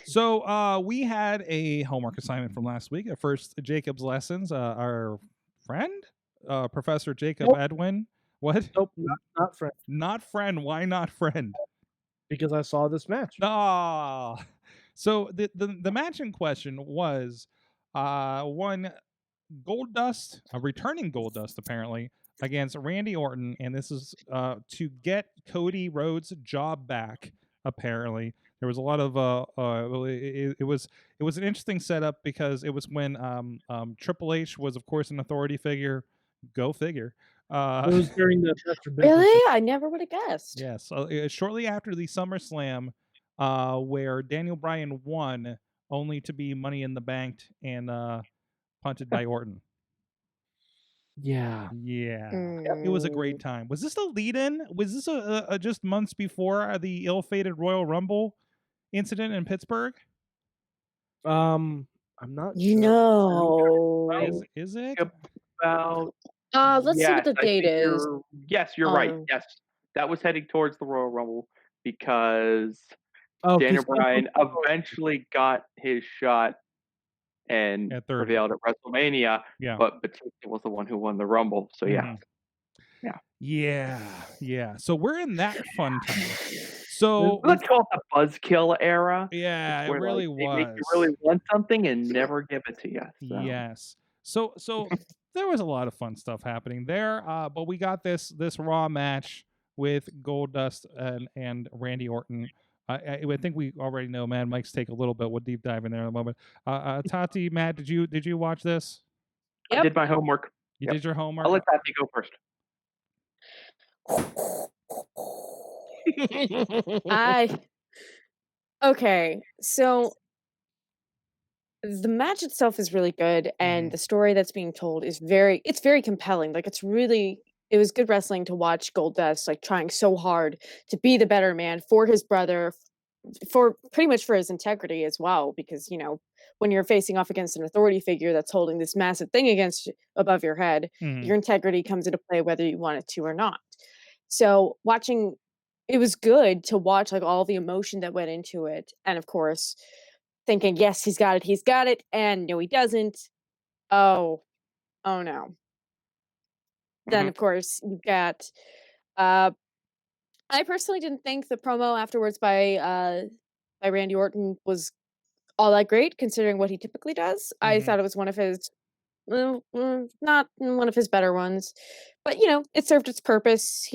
So we had a homework assignment from last week. At first, Jacob's lessons. Our friend, Professor Jakob Nope, Edwinn. What? nope, not friend. Not friend. Why not friend? Because I saw this match. Ah. So the match in question was one Goldust, a returning Goldust apparently, against Randy Orton, and this is to get Cody Rhodes' job back. Apparently, there was a lot of it was an interesting setup because it was when Triple H was, of course, an authority figure. Go figure. It was during the Chester Bennington. Really? I never would have guessed. Yes, shortly after the SummerSlam, where Daniel Bryan won, only to be Money in the Bank and punted by Orton. Yeah. Yeah, it was a great time. Was this a lead-in? Was this a just months before the ill-fated Royal Rumble incident in Pittsburgh? I'm not You sure. know. Is it? About Let's see what the I date think is. yes, you're right. Um, Yes, that was heading towards the Royal Rumble because Oh, Daniel 'cause Bryan eventually got his shot and At 30. prevailed at WrestleMania, Yeah. but Batista was the one who won the Rumble. So yeah. Yeah. So we're in that fun time. So Let's call it the buzzkill era. yeah, it Where really like, they make you was. really want something and never give it to you. So. Yes. So there was a lot of fun stuff happening there. But we got this Raw match with Goldust and Randy Orton. I think we already know Mad Mike's take a little bit. We'll deep dive in there in a moment. Tati, Matt, did you watch this? I did my homework. You did your homework? I'll let Tati go first. Okay, so the match itself is really good, and the story that's being told is very compelling. Like it was good wrestling to watch Goldust like trying so hard to be the better man for his brother, for pretty much for his integrity as well, because when you're facing off against an authority figure that's holding this massive thing against you above your head, your integrity comes into play whether you want it to or not. So it was good to watch like all the emotion that went into it, and of course thinking, yes, he's got it, and no, he doesn't. Oh no. Then of course you've got I personally didn't think the promo afterwards by Randy Orton was all that great considering what he typically does. I thought it was one of his not one of his better ones, but it served its purpose.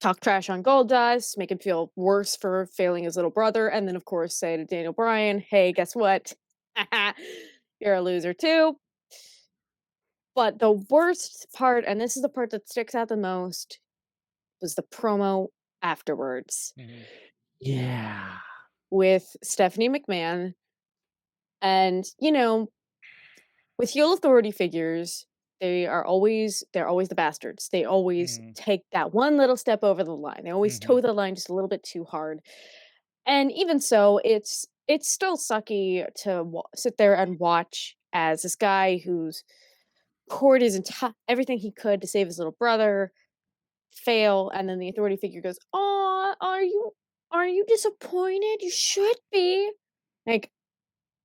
Talk trash on Goldust, make him feel worse for failing his little brother, and then of course say to Daniel Bryan, "Hey, guess what? You're a loser too." But the worst part, and this is the part that sticks out the most, was the promo afterwards Yeah. with Stephanie McMahon. And with heel authority figures, they're always the bastards. They always take that one little step over the line. They always toe the line just a little bit too hard. And even so, it's still sucky to sit there and watch as this guy who's poured everything he could to save his little brother fail, and then the authority figure goes, "Oh, are you disappointed? You should be." Like,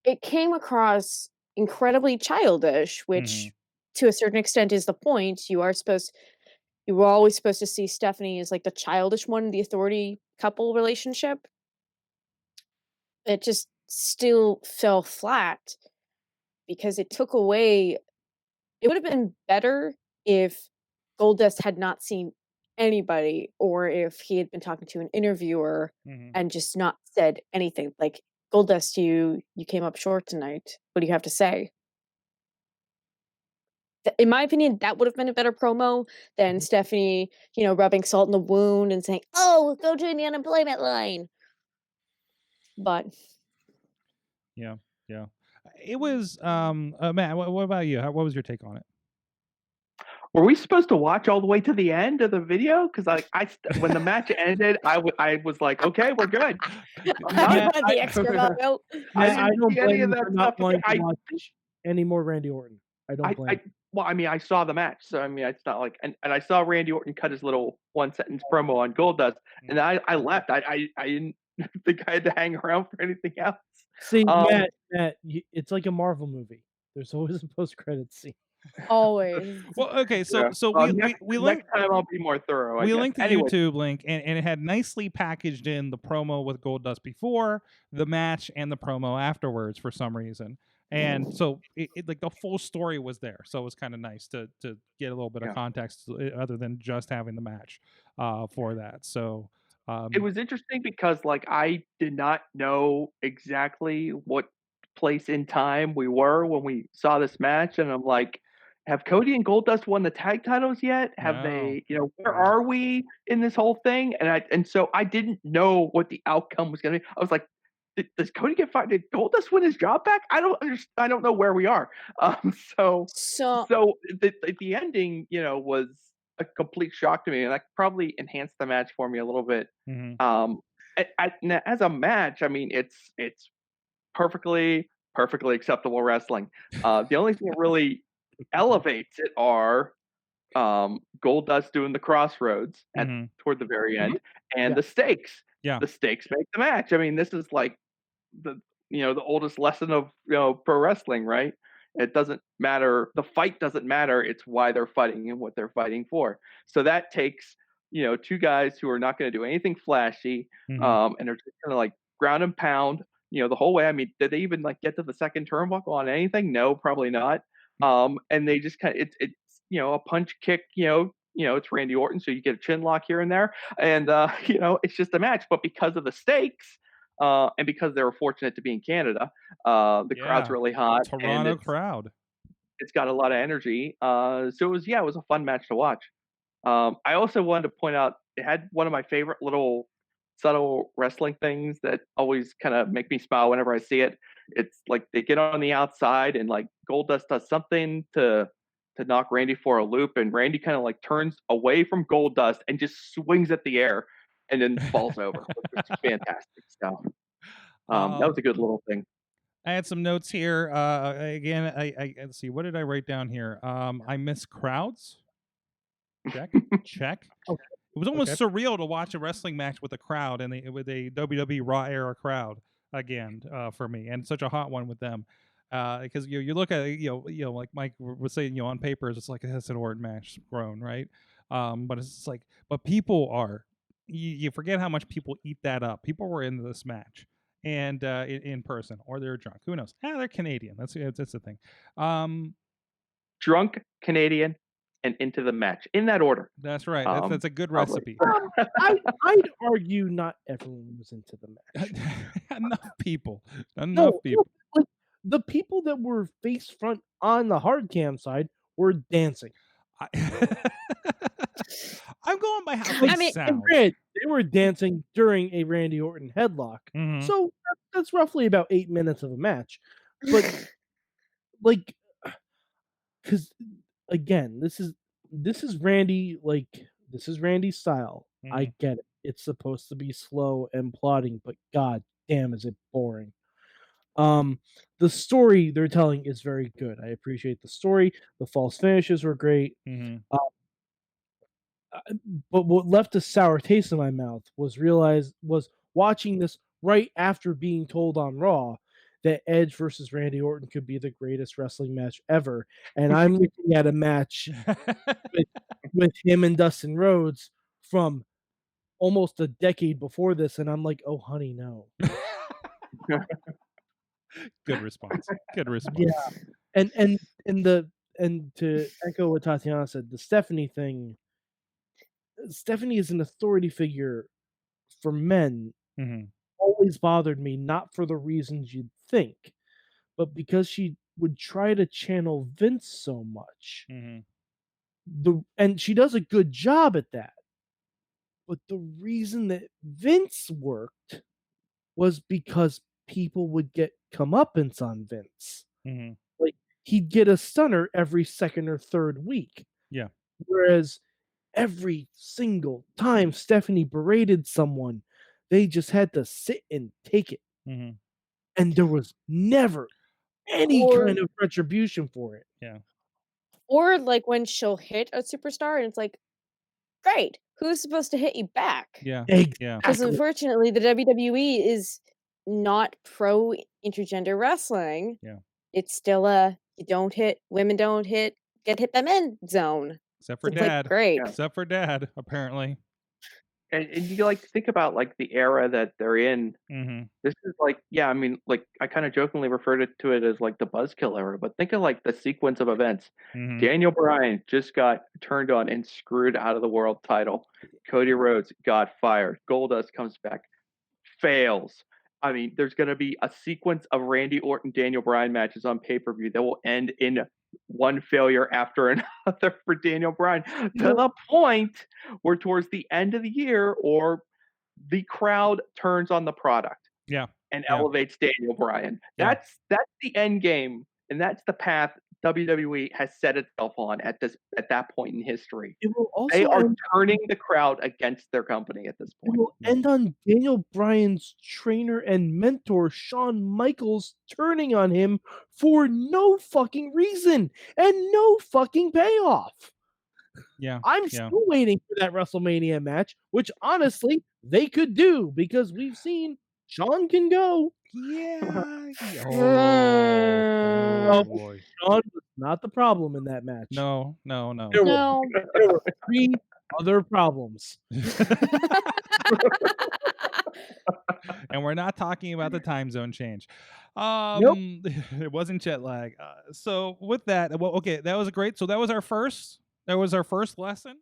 it came across incredibly childish, which to a certain extent is the point. You were always supposed to see Stephanie as like the childish one in the authority couple relationship. It just still fell flat because it took away. It would have been better if Goldust had not seen anybody, or if he had been talking to an interviewer and just not said anything. Like, "Goldust, you came up short tonight. What do you have to say?" In my opinion, that would have been a better promo than Stephanie, rubbing salt in the wound and saying, "Oh, go to the unemployment line." But yeah. It was Matt, what about you? What was your take on it? Were we supposed to watch all the way to the end of the video? Because when the match ended, I was like, okay, we're good. the extra photo. I don't see any blame of you that for not stuff. wanting to watch any more Randy Orton. I don't blame you. Well, I mean, I saw the match, so I mean, it's not like, and I saw Randy Orton cut his little one sentence promo on Goldust, and I left. I didn't think I had to hang around for anything else. See, Um, Matt, it's like a Marvel movie. There's always a post-credit scene. Always. Well, okay, yeah. so Well, we next linked time I'll be more thorough, I we guess. linked the Anyway, YouTube link, and it had nicely packaged in the promo with Goldust before the match and the promo afterwards for some reason. And so it like the full story was there, so it was kind of nice to get a little bit of yeah. context other than just having the match for that. So It was interesting because, like, I did not know exactly what place in time we were when we saw this match, and I'm like, "Have Cody and Goldust won the tag titles yet? Have no, they, where are we in this whole thing?" And so I didn't know what the outcome was gonna be. I was like, Does Cody get fired? Did Goldust win his job back? I don't know where we are." So So so the ending, was a complete shock to me, and that probably enhanced the match for me a little bit. Mhm. Um, now, as a match, I mean, it's perfectly acceptable wrestling. The only thing that really elevates it are Goldust doing the crossroads Mhm. toward the very end, and Yeah. the stakes. Yeah. The stakes make the match. I mean, this is like the the oldest lesson of pro wrestling, right? It doesn't matter. The fight doesn't matter. It's why they're fighting and what they're fighting for. So that takes two guys who are not going to do anything flashy, Mhm. and are just going to like ground and pound, the whole way. I mean, did they even like get to the second turnbuckle on anything? No, probably not. And they just kind of it's a punch kick, it's Randy Orton, so you get a chin lock here and there, and it's just a match. But because of the stakes, and because they were fortunate to be in Canada, the crowd's Yeah. really hot and Toronto crowd. it's got a lot of energy. So it was a fun match to watch. I also wanted to point out it had one of my favorite little subtle wrestling things that always kind of make me smile whenever I see it. It's like they get on the outside and like Goldust does something to knock Randy for a loop, and Randy kind of like turns away from Goldust and just swings at the air and then falls over, which is fantastic. So that was a good little thing. I had some notes here. Again, let's see. What did I write down here? I miss crowds. Check, check. Okay. It was almost surreal to watch a wrestling match with a crowd and with a WWE RAW era crowd again for me, and such a hot one with them. Because you look at it, like Mike was saying, on paper it's like it's an Orton match grown, right? But it's just like, but people are, you forget how much people eat that up. People were into this match and in person, or they're drunk. Who knows? They're Canadian. That's the thing. Drunk, Canadian, and into the match in that order. That's right. That's a good probably. recipe. I'd argue not everyone was into the match. Enough people. No, like the people that were face front on the hard cam side were dancing. I'm going by how I they mean, sound. They were dancing during a Randy Orton headlock. Mhm. So that's roughly about 8 minutes of a match. But like, because again, this is Randy, like this is Randy's style. I get it. It's supposed to be slow and plodding, but god damn is it boring. The story they're telling is very good. I appreciate the story. The false finishes were great. But what left a sour taste in my mouth was watching this right after being told on Raw that Edge versus Randy Orton could be the greatest wrestling match ever, and I'm looking at a match with him and Dustin Rhodes from almost a decade before this, and I'm like, oh honey, no. Good response. Good response. Yeah, and to echo what Tatiana said, the Stephanie thing. Stephanie is an authority figure for men. Always bothered me, not for the reasons you'd think, but because she would try to channel Vince so much. And she does a good job at that. But the reason that Vince worked was because people would get comeuppance on Vince. Like he'd get a stunner every second or third week. Yeah. Whereas every single time Stephanie berated someone, they just had to sit and take it. And there was never any kind of retribution for it. Yeah. Or like when she'll hit a superstar and it's like, great. Who's supposed to hit you back? Yeah. Yeah. Because unfortunately, the WWE is not pro intergender wrestling. Yeah. It's still women don't get hit by men zone. Except for It's like, Dad. great. Except for Dad, apparently. And you like think about like the era that they're in. Mm-hmm. This is like, yeah, I mean, like I kind of jokingly referred to it as like the Buzzkill era, but think of like the sequence of events. Mm-hmm. Daniel Bryan just got turned on and screwed out of the world title. Cody Rhodes got fired. Goldust comes back, fails. I mean, there's going to be a sequence of Randy Orton, Daniel Bryan matches on pay-per-view that will end in one failure after another for Daniel Bryan to the point where towards the end of the year or the crowd turns on the product. Yeah. And Yeah. elevates Daniel Bryan. Yeah. That's the end game, and that's the path WWE has set itself on at that point in history. It will also They are turning the crowd against their company at this It point. will end on Daniel Bryan's trainer and mentor, Shawn Michaels, turning on him for no fucking reason and no fucking payoff. Yeah. I'm still waiting for that WrestleMania match, which honestly they could do because we've seen Shawn can go. Yeah. Oh boy. Shawn was not the problem in that match. No. There were 3 other problems. And we're not talking about the time zone change. Nope. It wasn't jet lag. So with that, well, okay, that was great. So that was our first lesson.